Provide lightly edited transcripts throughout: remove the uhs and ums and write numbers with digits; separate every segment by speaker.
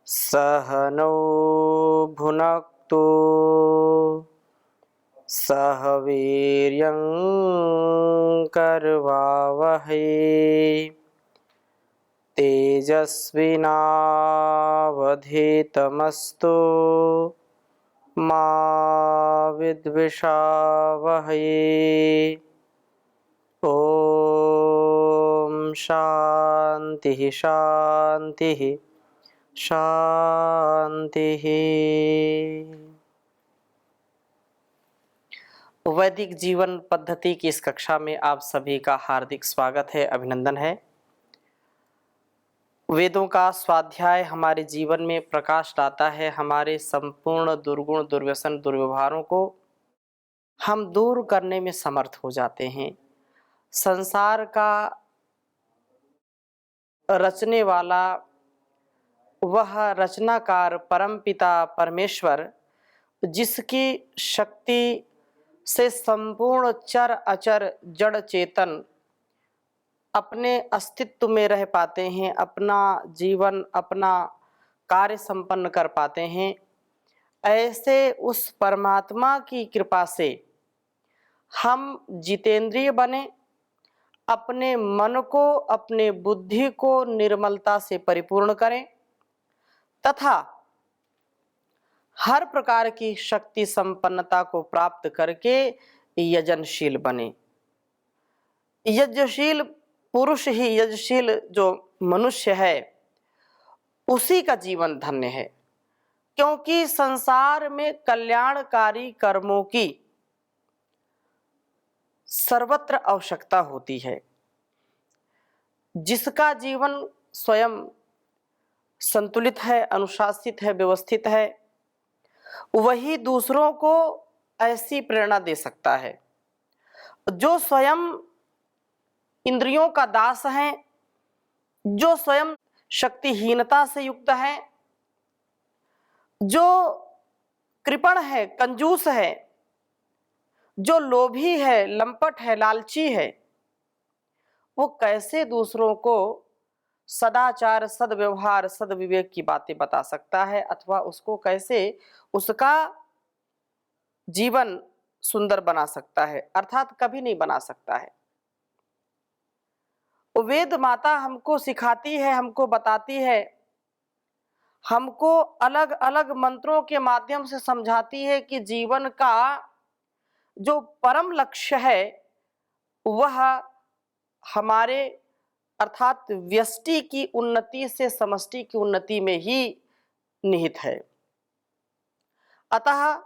Speaker 1: सह नौ भुनक्तु सह वीर्यं करवावहै तेजस्विनावधीतमस्तु मा विद्विषावहै। ओम शांति शांति शांति। वैदिक जीवन पद्धति की इस कक्षा में आप सभी का हार्दिक स्वागत है, अभिनंदन है। वेदों का स्वाध्याय हमारे जीवन में प्रकाश लाता है। हमारे संपूर्ण दुर्गुण, दुर्व्यसन, दुर्व्यवहारों को हम दूर करने में समर्थ हो जाते हैं। संसार का रचने वाला वह रचनाकार परमपिता परमेश्वर, जिसकी शक्ति से संपूर्ण चर अचर जड़ चेतन अपने अस्तित्व में रह पाते हैं, अपना जीवन, अपना कार्य संपन्न कर पाते हैं। ऐसे उस परमात्मा की कृपा से हम जितेंद्रिय बने, अपने मन को, अपने बुद्धि को निर्मलता से परिपूर्ण करें तथा हर प्रकार की शक्ति संपन्नता को प्राप्त करके यजनशील बने। यज्ञशील पुरुष ही, यज्ञशील जो मनुष्य है, उसी का जीवन धन्य है, क्योंकि संसार में कल्याणकारी कर्मों की सर्वत्र आवश्यकता होती है। जिसका जीवन स्वयं संतुलित है, अनुशासित है, व्यवस्थित है, वही दूसरों को ऐसी प्रेरणा दे सकता है। जो स्वयं इंद्रियों का दास है, जो स्वयं शक्तिहीनता से युक्त है, जो कृपण है, कंजूस है, जो लोभी है, लंपट है, लालची है, वो कैसे दूसरों को सदाचार, सद्व्यवहार, सद्विवेक की बातें बता सकता है, अथवा उसको कैसे उसका जीवन सुंदर बना सकता है, अर्थात कभी नहीं बना सकता है। वेद माता हमको सिखाती है, हमको बताती है, हमको अलग अलग मंत्रों के माध्यम से समझाती है कि जीवन का जो परम लक्ष्य है वह हमारे अर्थात व्यष्टि की उन्नति से समष्टि की उन्नति में ही निहित है। अतः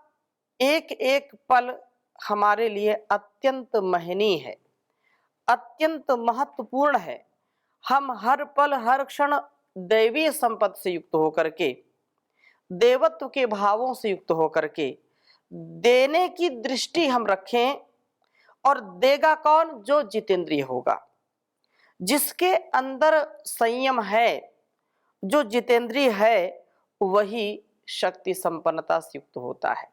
Speaker 1: एक एक पल हमारे लिए अत्यंत महनीय है, अत्यंत महत्वपूर्ण है। हम हर पल, हर क्षण दैवीय संपत्ति से युक्त होकर के, देवत्व के भावों से युक्त होकर के देने की दृष्टि हम रखें। और देगा कौन? जो जितेंद्रिय होगा, जिसके अंदर संयम है, जो जितेंद्रिय है, वही शक्ति संपन्नता से युक्त होता है।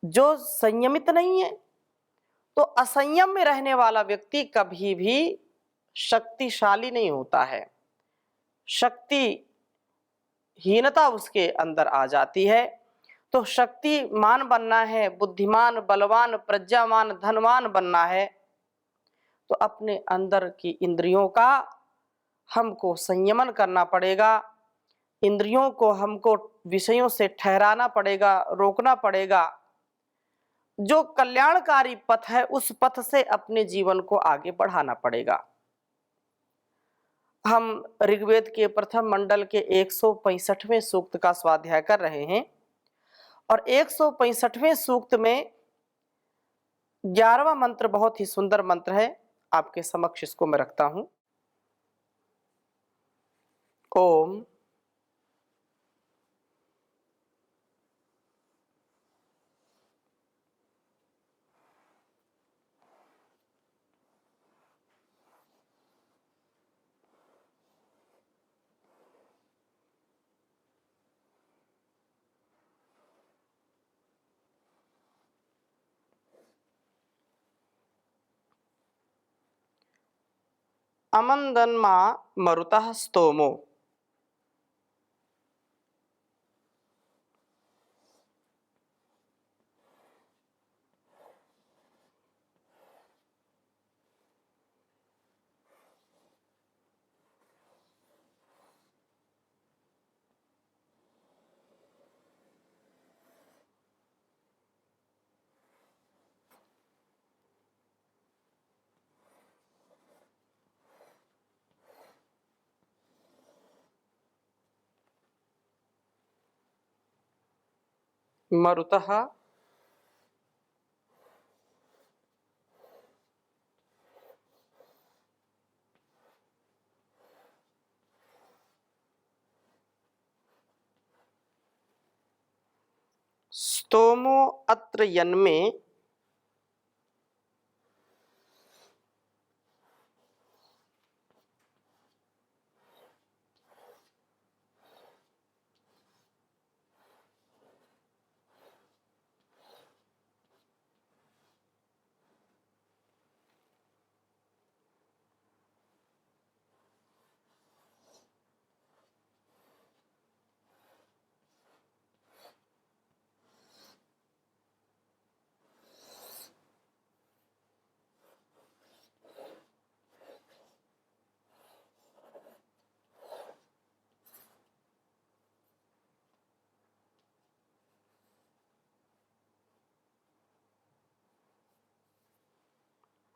Speaker 1: जो संयमित नहीं है, तो असंयम में रहने वाला व्यक्ति कभी भी शक्तिशाली नहीं होता है। शक्तिहीनता उसके अंदर आ जाती है। तो शक्तिमान बनना है, बुद्धिमान, बलवान, प्रज्ञावान, धनवान बनना है, तो अपने अंदर की इंद्रियों का हमको संयमन करना पड़ेगा। इंद्रियों को हमको विषयों से ठहराना पड़ेगा, रोकना पड़ेगा। जो कल्याणकारी पथ है, उस पथ से अपने जीवन को आगे बढ़ाना पड़ेगा। हम ऋग्वेद के प्रथम मंडल के 165वें सूक्त का स्वाध्याय कर रहे हैं और 165वें सूक्त में 11वां मंत्र बहुत ही सुंदर मंत्र है। आपके समक्ष इसको मैं रखता हूं। ओम अमंदन्मा मरुतः स्तोमो मरुतः स्तोमो अत्र यन्मे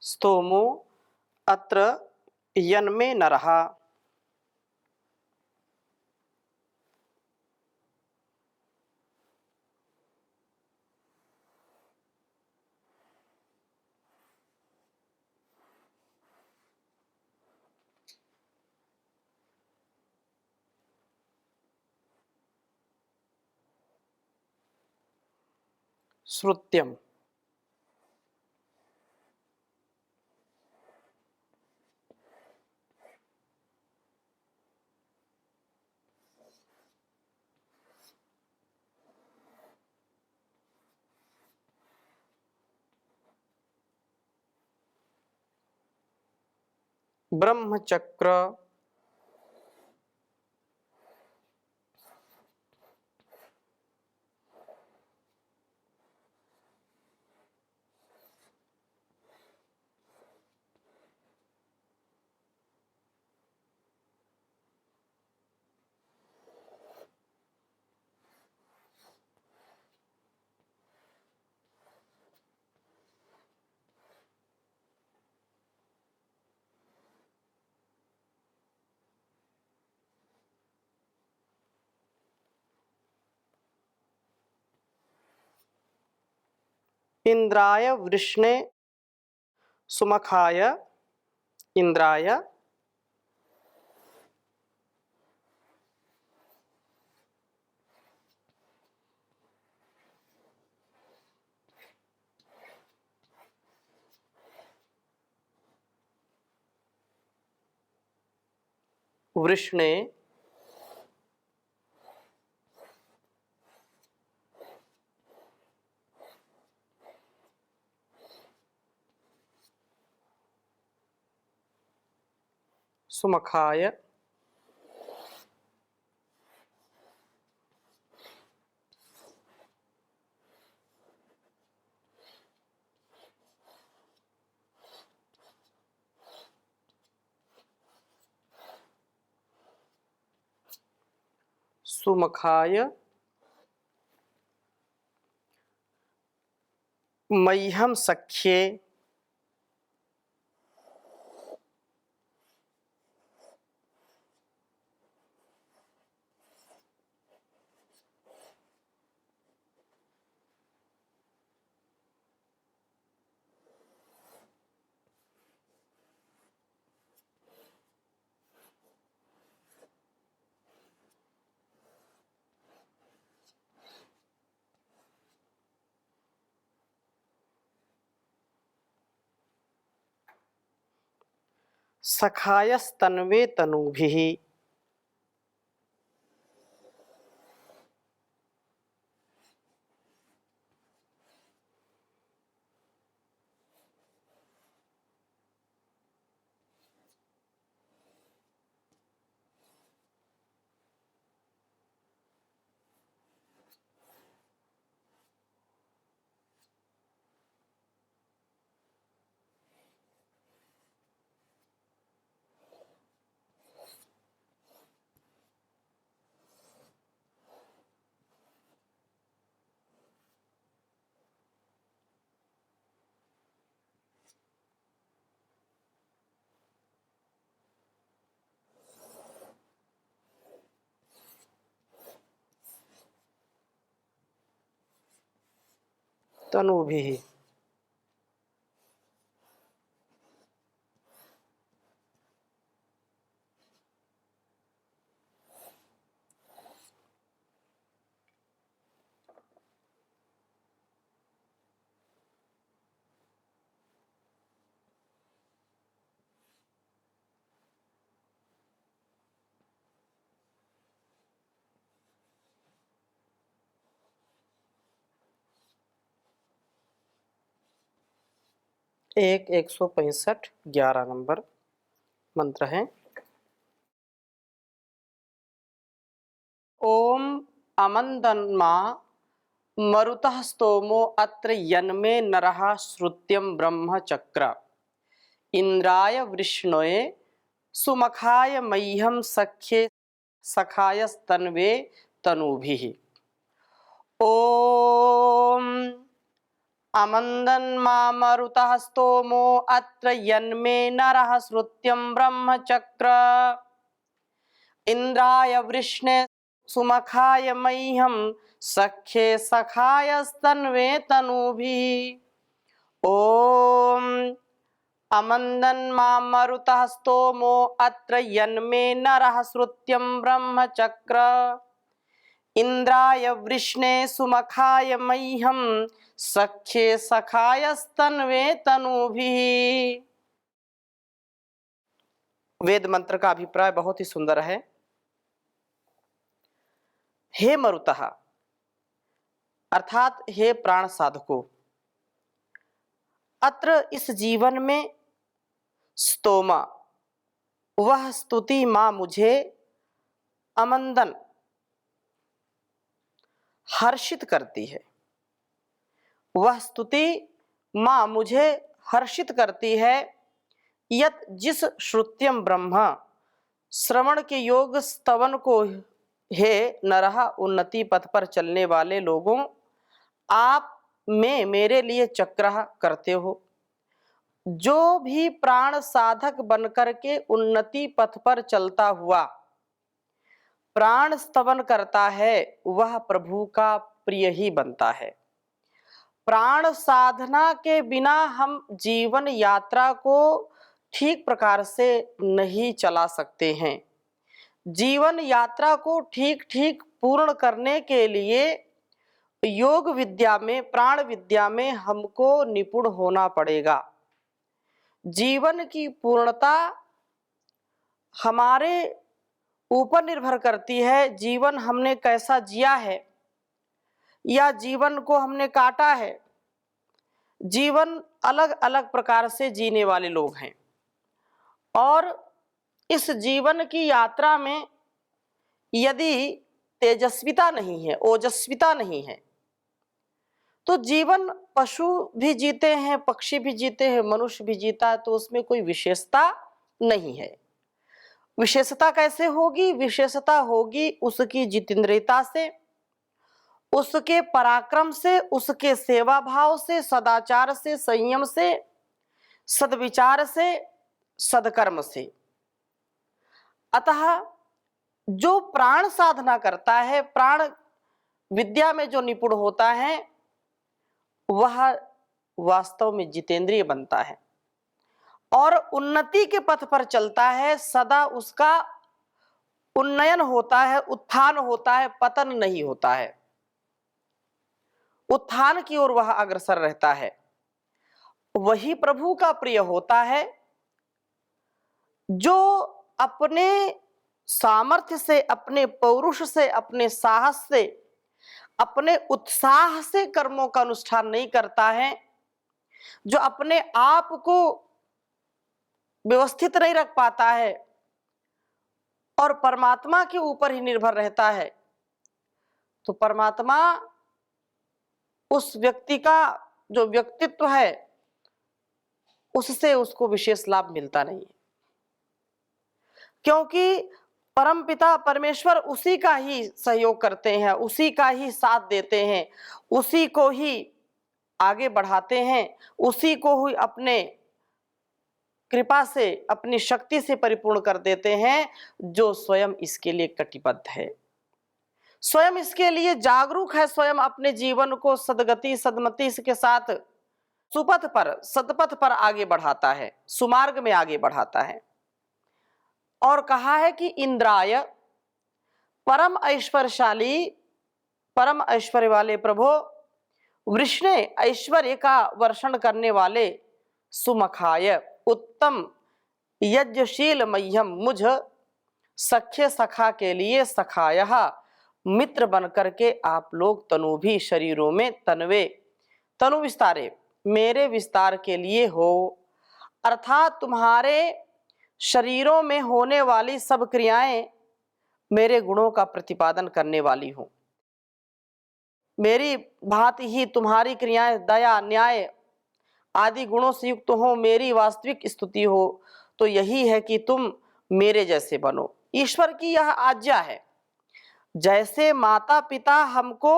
Speaker 1: स्तोमो अत्र यन्मे नरः। श्रुत्यम् ब्रह्मचक्र इंद्राय वृष्णे सुमखाय इंद्राय वृष्णे सुमखाय सुमखाय मह्यं सख्ये सखायस्तन्वे तनूभिः। तनुभिः। एक 165 11 नंबर मंत्र है। ओम अमंदन्मा मरुतः स्तोमो अत्र यन्मे नरः श्रुत्यं ब्रह्मचक्र इंद्राय वृष्णोये सुमखाय मह्यं सख्ये सखायस्तन्वे तनुभिः। ओम अमंदन्मा मरुतः स्तोमो अत्र यन्मे नरः श्रुत्यं ब्रह्मचक्र इंद्राय वृष्णे सुमखाय मह्यं सख्ये सखायस्तन्वे तनुभिः। ओम अमंदन्मा मरुतः स्तोमो अत्र यन्मे नरः श्रुत्यं ब्रह्मचक्र इंद्राय वृष्णे सुमखाय मह्यं सख्ये सखायस्तन्वे तनुभिः। वेद मंत्र का अभिप्राय बहुत ही सुंदर है। हे मरुतः अर्थात हे प्राण साधकों, अत्र इस जीवन में स्तोमा वह स्तुति मां मुझे अमंदन हर्षित करती है। वह स्तुति मां मुझे हर्षित करती है। यत जिस श्रुत्यम ब्रह्म श्रवण के योग स्तवन को हे नरह उन्नति पथ पर चलने वाले लोगों, आप में मेरे लिए चक्र करते हो। जो भी प्राण साधक बनकर के उन्नति पथ पर चलता हुआ प्राण स्तवन करता है वह प्रभु का प्रिय ही बनता है। प्राण साधना के बिना हम जीवन यात्रा को ठीक प्रकार से नहीं चला सकते हैं। जीवन यात्रा को ठीक ठीक पूर्ण करने के लिए योग विद्या में, प्राण विद्या में हमको निपुण होना पड़ेगा। जीवन की पूर्णता हमारे ऊपर निर्भर करती है। जीवन हमने कैसा जिया है या जीवन को हमने काटा है। जीवन अलग अलग प्रकार से जीने वाले लोग हैं और इस जीवन की यात्रा में यदि तेजस्विता नहीं है, ओजस्विता नहीं है, तो जीवन पशु भी जीते हैं, पक्षी भी जीते हैं, मनुष्य भी जीता है, तो उसमें कोई विशेषता नहीं है। विशेषता कैसे होगी? विशेषता होगी उसकी जितेंद्रियता से, उसके पराक्रम से, उसके सेवा भाव से, सदाचार से, संयम से, सद्विचार से, सदकर्म से। अतः जो प्राण साधना करता है, प्राण विद्या में जो निपुण होता है, वह वास्तव में जितेंद्रिय बनता है और उन्नति के पथ पर चलता है। सदा उसका उन्नयन होता है, उत्थान होता है, पतन नहीं होता है। उत्थान की ओर वह अग्रसर रहता है। वही प्रभु का प्रिय होता है जो अपने सामर्थ्य से, अपने पौरुष से, अपने साहस से, अपने उत्साह से कर्मों का अनुष्ठान नहीं करता है, जो अपने आप को व्यवस्थित नहीं रख पाता है और परमात्मा के ऊपर ही निर्भर रहता है, तो परमात्मा उस व्यक्ति का जो व्यक्तित्व है उससे उसको विशेष लाभ मिलता नहीं है। क्योंकि परमपिता परमेश्वर उसी का ही सहयोग करते हैं, उसी का ही साथ देते हैं, उसी को ही आगे बढ़ाते हैं, उसी को ही अपने कृपा से, अपनी शक्ति से परिपूर्ण कर देते हैं, जो स्वयं इसके लिए कटिबद्ध है, स्वयं इसके लिए जागरूक है, स्वयं अपने जीवन को सद्गति सद्मति के साथ सुपथ पर सदपथ पर आगे बढ़ाता है, सुमार्ग में आगे बढ़ाता है। और कहा है कि इंद्राय परम ऐश्वर्यशाली, परम ऐश्वर्य वाले प्रभु, वृष्णे ऐश्वर्य का वर्षण करने वाले, सुमखाय उत्तम यज्ञशील मह्यम मुझ सख्य सखा के लिए सखाय मित्र बन करके आप लोग तनु भी शरीरों में तनवे तनु विस्तारे मेरे विस्तार के लिए हो, अर्थात तुम्हारे शरीरों में होने वाली सब क्रियाएं मेरे गुणों का प्रतिपादन करने वाली हो। मेरी भांति ही तुम्हारी क्रियाएं दया न्याय आदि गुणों से युक्त हो, मेरी वास्तविक स्तुति हो। तो यही है कि तुम मेरे जैसे बनो। ईश्वर की यह आज्ञा है। जैसे माता पिता हमको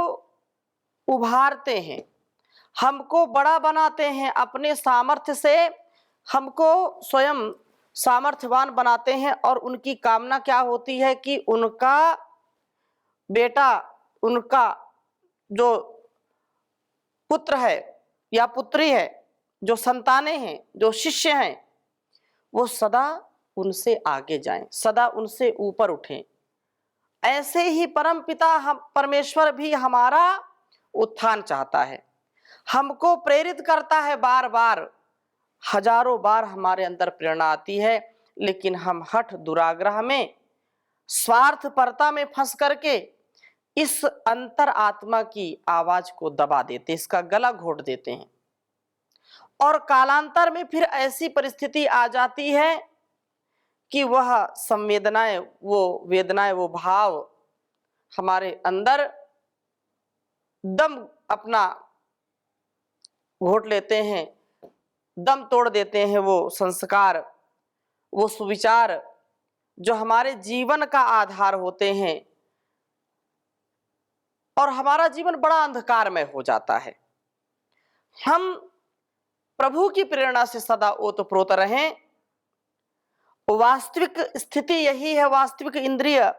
Speaker 1: उभारते हैं, हमको बड़ा बनाते हैं, अपने सामर्थ्य से हमको स्वयं सामर्थ्यवान बनाते हैं, और उनकी कामना क्या होती है कि उनका बेटा, उनका जो पुत्र है या पुत्री है, जो संतानें हैं, जो शिष्य हैं, वो सदा उनसे आगे जाएं, सदा उनसे ऊपर उठें। ऐसे ही परम पिता हम परमेश्वर भी हमारा उत्थान चाहता है, हमको प्रेरित करता है। बार बार हजारों बार हमारे अंदर प्रेरणा आती है, लेकिन हम हठ दुराग्रह में स्वार्थपरता में फंस करके इस अंतर आत्मा की आवाज को दबा देते, इसका गला घोट देते हैं। और कालांतर में फिर ऐसी परिस्थिति आ जाती है कि वह संवेदनाएं, वो वेदनाएं, वो भाव हमारे अंदर दम अपना घोट लेते हैं, दम तोड़ देते हैं। वो संस्कार, वो सुविचार जो हमारे जीवन का आधार होते हैं, और हमारा जीवन बड़ा अंधकारमय हो जाता है। हम प्रभु की प्रेरणा से सदा ओतप्रोत रहें। वास्तविक स्थिति यही है, वास्तविक इंद्रिय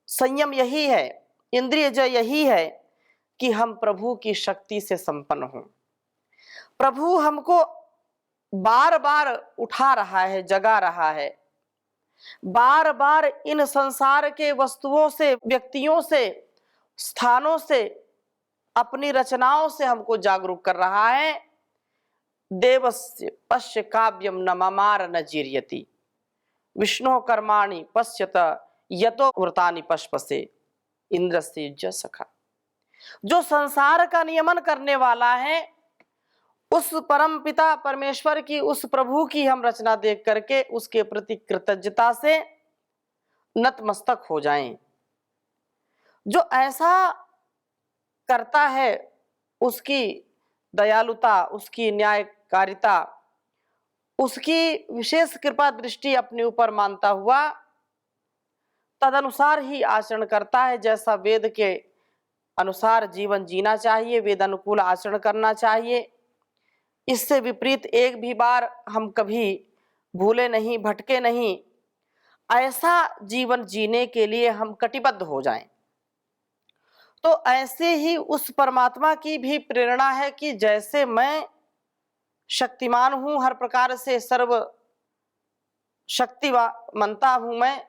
Speaker 1: संयम यही है, इंद्रिय जय यही है कि हम प्रभु की शक्ति से संपन्न हों। प्रभु हमको बार बार उठा रहा है, जगा रहा है, बार बार इन संसार के वस्तुओं से, व्यक्तियों से, स्थानों से, अपनी रचनाओं से हमको जागरूक कर रहा है। देवस्य पश्य काव्यम न ममार न जीर्यति, विष्णु कर्माणि पश्यत यतो व्रतानि पश्पसे, इंद्रस्य युज्य सखा। जो संसार का नियमन करने वाला है, उस परम पिता परमेश्वर की, उस प्रभु की हम रचना देख करके उसके प्रति कृतज्ञता से नतमस्तक हो जाएं। जो ऐसा करता है, उसकी दयालुता, उसकी न्यायकारिता, उसकी विशेष कृपा दृष्टि अपने ऊपर मानता हुआ तदनुसार ही आचरण करता है। जैसा वेद के अनुसार जीवन जीना चाहिए, वेद अनुकूल आचरण करना चाहिए। इससे विपरीत एक भी बार हम कभी भूले नहीं, भटके नहीं। ऐसा जीवन जीने के लिए हम कटिबद्ध हो जाएं। तो ऐसे ही उस परमात्मा की भी प्रेरणा है कि जैसे मैं शक्तिमान हूं, हर प्रकार से सर्व शक्तिमंता हूं मैं,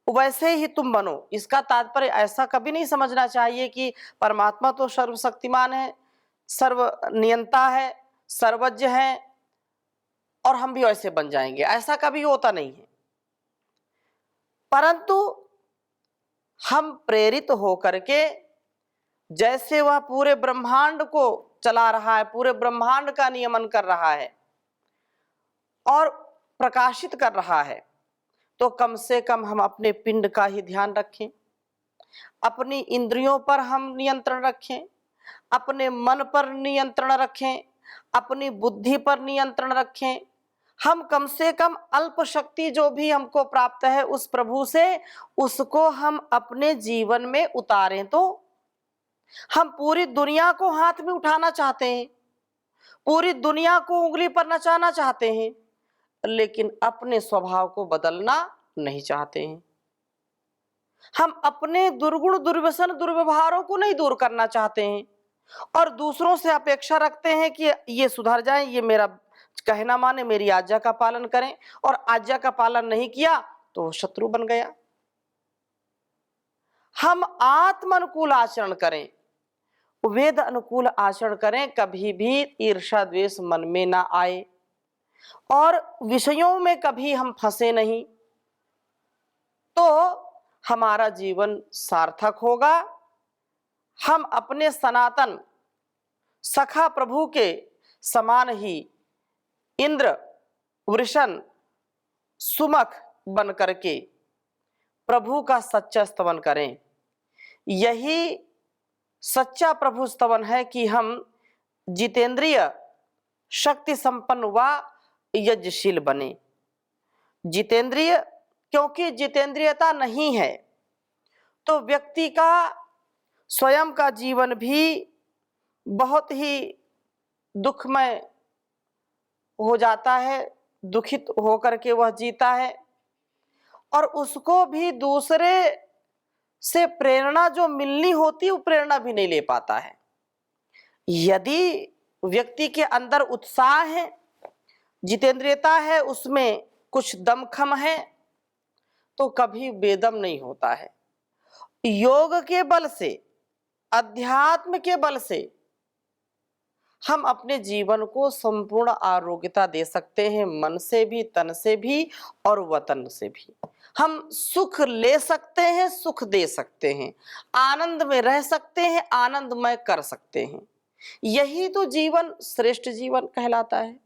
Speaker 1: वैसे ही तुम बनो। इसका तात्पर्य ऐसा कभी नहीं समझना चाहिए कि परमात्मा तो सर्वशक्तिमान है, सर्व नियंता है, सर्वज्ञ है, और हम भी वैसे बन जाएंगे। ऐसा कभी होता नहीं है। परंतु हम प्रेरित होकर के, जैसे वह पूरे ब्रह्मांड को चला रहा है, पूरे ब्रह्मांड का नियमन कर रहा है और प्रकाशित कर रहा है, तो कम से कम हम अपने पिंड का ही ध्यान रखें, अपनी इंद्रियों पर हम नियंत्रण रखें, अपने मन पर नियंत्रण रखें, अपनी बुद्धि पर नियंत्रण रखें। हम कम से कम अल्प शक्ति जो भी हमको प्राप्त है उस प्रभु से, उसको हम अपने जीवन में उतारें। तो हम पूरी दुनिया को हाथ में उठाना चाहते हैं, पूरी दुनिया को उंगली पर नचाना चाहते हैं, लेकिन अपने स्वभाव को बदलना नहीं चाहते हैं। हम अपने दुर्गुण दुर्व्यसन दुर्व्यवहारों को नहीं दूर करना चाहते हैं और दूसरों से अपेक्षा रखते हैं कि ये सुधर जाए, ये मेरा कहना माने, मेरी आज्ञा का पालन करें, और आज्ञा का पालन नहीं किया तो वो शत्रु बन गया। हम आत्म अनुकूल आचरण करें, वेद अनुकूल आचरण करें, कभी भी ईर्ष्या द्वेष मन में ना आए और विषयों में कभी हम फंसे नहीं, तो हमारा जीवन सार्थक होगा। हम अपने सनातन सखा प्रभु के समान ही इंद्र वृषण सुमख बन करके प्रभु का सच्चा स्तवन करें। यही सच्चा प्रभु स्तवन है कि हम जितेंद्रिय शक्ति संपन्न व यज्ञशील बने। जितेंद्रिय, क्योंकि जितेंद्रियता नहीं है तो व्यक्ति का स्वयं का जीवन भी बहुत ही दुखमय हो जाता है, दुखित होकर के वह जीता है और उसको भी दूसरे से प्रेरणा जो मिलनी होती है वो प्रेरणा भी नहीं ले पाता है। यदि व्यक्ति के अंदर उत्साह है, जितेंद्रियता है, उसमें कुछ दमखम है, तो कभी बेदम नहीं होता है। योग के बल से, अध्यात्म के बल से हम अपने जीवन को संपूर्ण आरोग्यता दे सकते हैं, मन से भी, तन से भी और वतन से भी। हम सुख ले सकते हैं, सुख दे सकते हैं, आनंद में रह सकते हैं, आनंदमय कर सकते हैं। यही तो जीवन श्रेष्ठ जीवन कहलाता है।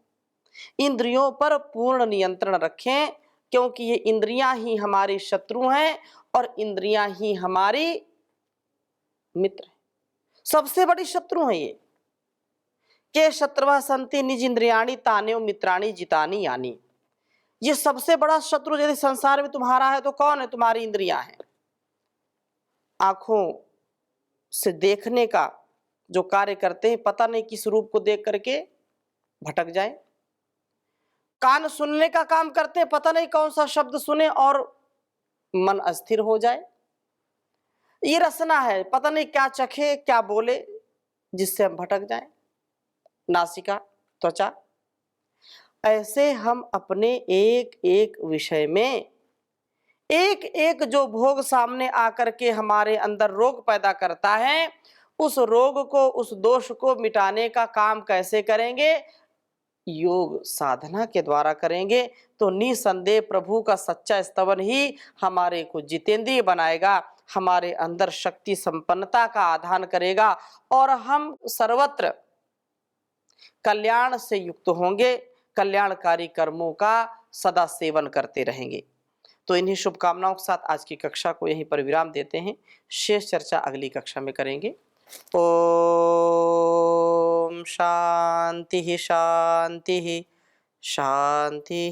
Speaker 1: इंद्रियों पर पूर्ण नियंत्रण रखें, क्योंकि ये इंद्रियां ही हमारी शत्रु हैं और इंद्रियां ही हमारी मित्र हैं। सबसे बड़ी शत्रु हैं ये। के शत्रुवः सन्ति निज इंद्रियाणि तान्यो मित्राणि जितानि यानि। ये सबसे बड़ा शत्रु यदि संसार में तुम्हारा है तो कौन है? तुम्हारी इंद्रियां हैं। आंखों से देखने का जो कार्य करते हैं, पता नहीं किस रूप को देख करके भटक जाए। कान सुनने का काम करते हैं, पता नहीं कौन सा शब्द सुने और मन अस्थिर हो जाए। ये रसना है, पता नहीं क्या चखे क्या बोले जिससे हम भटक जाएं। नासिका, त्वचा, ऐसे हम अपने एक एक विषय में एक एक जो भोग सामने आकर के हमारे अंदर रोग पैदा करता है, उस रोग को, उस दोष को मिटाने का काम कैसे करेंगे? योग साधना के द्वारा करेंगे तो निसंदेह प्रभु का सच्चा स्तवन ही हमारे को जितेंद्रिय बनाएगा, हमारे अंदर शक्ति संपन्नता का आधान करेगा और हम सर्वत्र कल्याण से युक्त होंगे, कल्याणकारी कर्मों का सदा सेवन करते रहेंगे। तो इन्हीं शुभकामनाओं के साथ आज की कक्षा को यहीं पर विराम देते हैं। शेष चर्चा अगली कक्षा में करेंगे। ओम शांति शांति शांति।